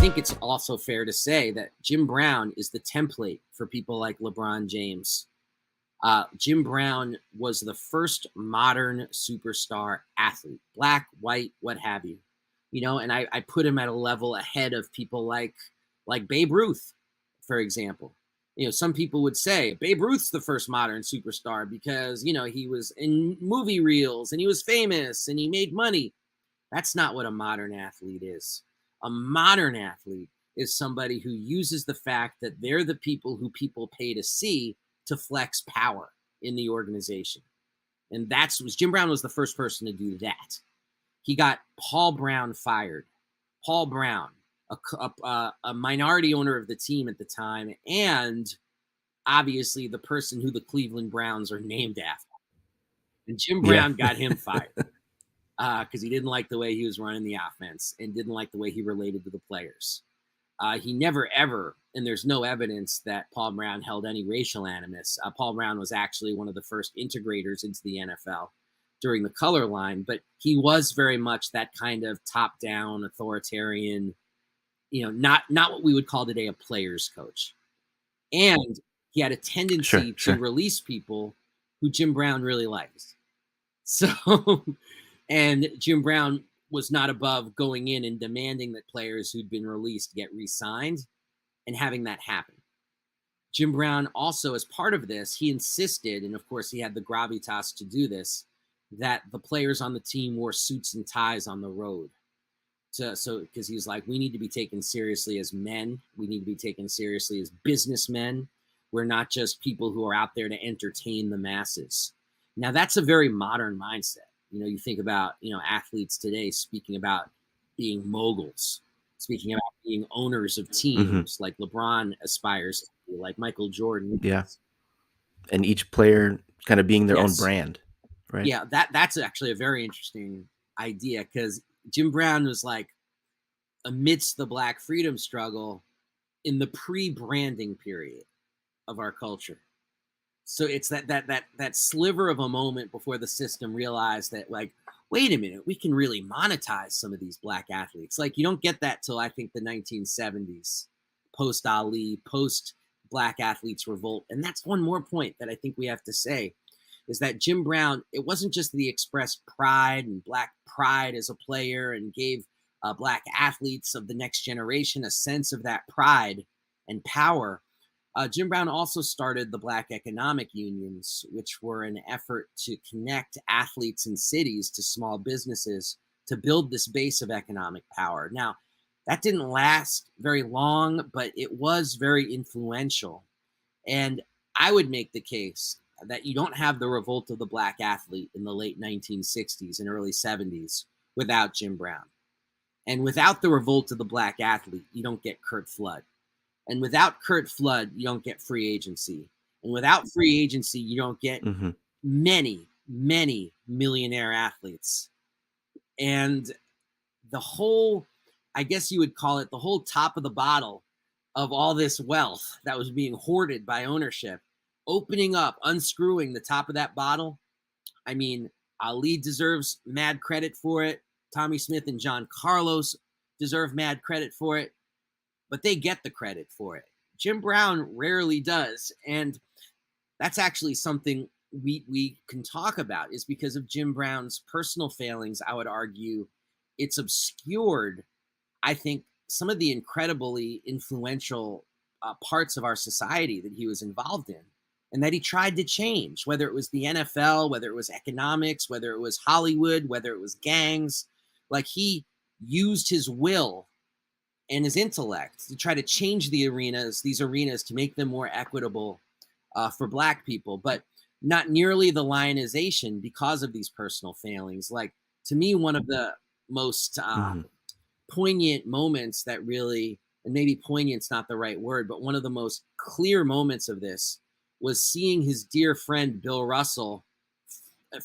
think it's also fair to say that Jim Brown is the template for people like LeBron James. Jim Brown was the first modern superstar athlete, black, white, what have you. And I put him at a level ahead of people like Babe Ruth, for example. Some people would say Babe Ruth's the first modern superstar because, he was in movie reels and he was famous and he made money. That's not what a modern athlete is. A modern athlete is somebody who uses the fact that they're the people who people pay to see to flex power in the organization. And Jim Brown was the first person to do that. He got Paul Brown fired. Paul Brown, a minority owner of the team at the time, and obviously the person who the Cleveland Browns are named after. And Jim Brown got him fired because he didn't like the way he was running the offense and didn't like the way he related to the players. He never, ever, and there's no evidence that Paul Brown held any racial animus. Paul Brown was actually one of the first integrators into the NFL during the color line, but he was very much that kind of top-down, authoritarian, not what we would call today a player's coach. And he had a tendency to release people who Jim Brown really liked. So, and Jim Brown was not above going in and demanding that players who'd been released get re-signed and having that happen. Jim Brown also, as part of this, he insisted, and of course he had the gravitas to do this, that the players on the team wore suits and ties on the road. Because he was like, we need to be taken seriously as men. We need to be taken seriously as businessmen. We're not just people who are out there to entertain the masses. Now, that's a very modern mindset. You think about, athletes today speaking about being moguls, speaking about being owners of teams, like LeBron aspires to be, like Michael Jordan. Yeah. And each player kind of being their own brand, right? Yeah, that's actually a very interesting idea because Jim Brown was like amidst the Black freedom struggle in the pre-branding period of our culture. So it's that sliver of a moment before the system realized that, like, wait a minute, we can really monetize some of these Black athletes. Like, you don't get that till I think the 1970s, post Ali, post Black athletes revolt. And that's one more point that I think we have to say is that Jim Brown, it wasn't just that he expressed pride and Black pride as a player and gave Black athletes of the next generation a sense of that pride and power. Jim Brown also started the Black economic unions, which were an effort to connect athletes in cities to small businesses to build this base of economic power. Now, that didn't last very long, but it was very influential. And I would make the case that you don't have the revolt of the Black athlete in the late 1960s and early 70s without Jim Brown. And without the revolt of the Black athlete, you don't get Curt Flood. And without Curt Flood, you don't get free agency. And without free agency, you don't get many, many millionaire athletes. And the whole, I guess you would call it the whole top of the bottle of all this wealth that was being hoarded by ownership, opening up, unscrewing the top of that bottle. I mean, Ali deserves mad credit for it. Tommy Smith and John Carlos deserve mad credit for it. But they get the credit for it. Jim Brown rarely does. And that's actually something we can talk about is because of Jim Brown's personal failings. I would argue it's obscured, I think, some of the incredibly influential parts of our society that he was involved in and that he tried to change, whether it was the NFL, whether it was economics, whether it was Hollywood, whether it was gangs. Like, he used his will and his intellect to try to change these arenas to make them more equitable for Black people, but not nearly the lionization because of these personal failings. Like, to me, one of the most poignant moments that really, and maybe poignant's not the right word, but one of the most clear moments of this was seeing his dear friend Bill Russell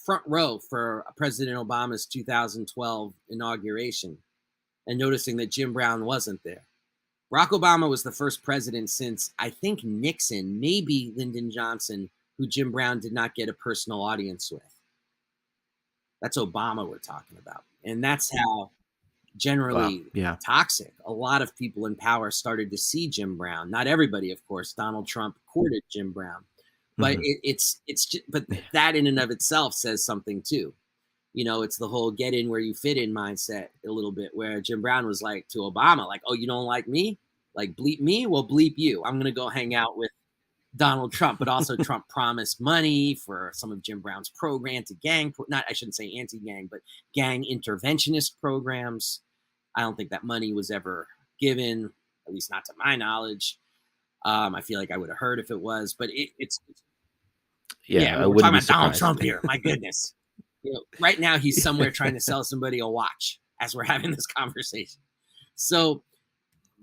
front row for President Obama's 2012 inauguration, and noticing that Jim Brown wasn't there. Barack Obama was the first president since, I think, Nixon, maybe Lyndon Johnson, who Jim Brown did not get a personal audience with. That's Obama we're talking about. And that's how Wow. generally Yeah. toxic. A lot of people in power started to see Jim Brown. Not everybody, of course. Donald Trump courted Jim Brown, but Mhm. but Yeah. that in and of itself says something too. It's the whole get in where you fit in mindset a little bit, where Jim Brown was like to Obama, like, "Oh, you don't like me? Like bleep me? Well, bleep you. I'm gonna go hang out with Donald Trump." But also Trump promised money for some of Jim Brown's not, I shouldn't say anti-gang, but gang interventionist programs. I don't think that money was ever given, at least not to my knowledge. I feel like I would have heard if it was, but it's Yeah, yeah, I we're wouldn't talking be about Donald surprised. Trump here. My goodness. Right now he's somewhere trying to sell somebody a watch as we're having this conversation. So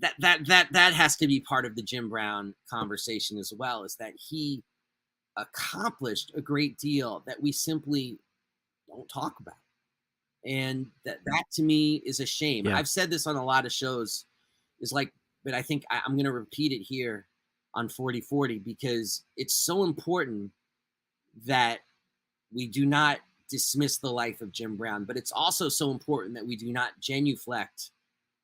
that has to be part of the Jim Brown conversation as well, is that he accomplished a great deal that we simply don't talk about. And that to me is a shame. Yeah. I've said this on a lot of shows, is like, but I think I'm going to repeat it here on 4040, because it's so important that we do not dismiss the life of Jim Brown, but it's also so important that we do not genuflect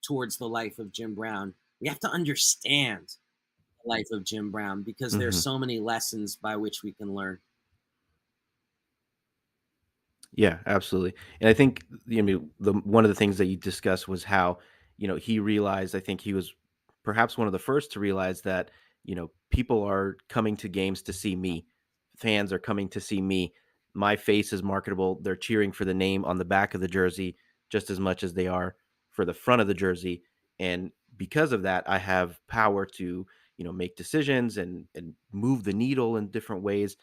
towards the life of Jim Brown. We have to understand the life of Jim Brown, because there's Mhm. so many lessons by which we can learn. Yeah, absolutely. And I think, the one of the things that you discussed was how, he realized, I think he was perhaps one of the first to realize that, people are coming to games to see me. Fans are coming to see me. My face is marketable. They're cheering for the name on the back of the jersey just as much as they are for the front of the jersey. And because of that, I have power to, make decisions and move the needle in different ways.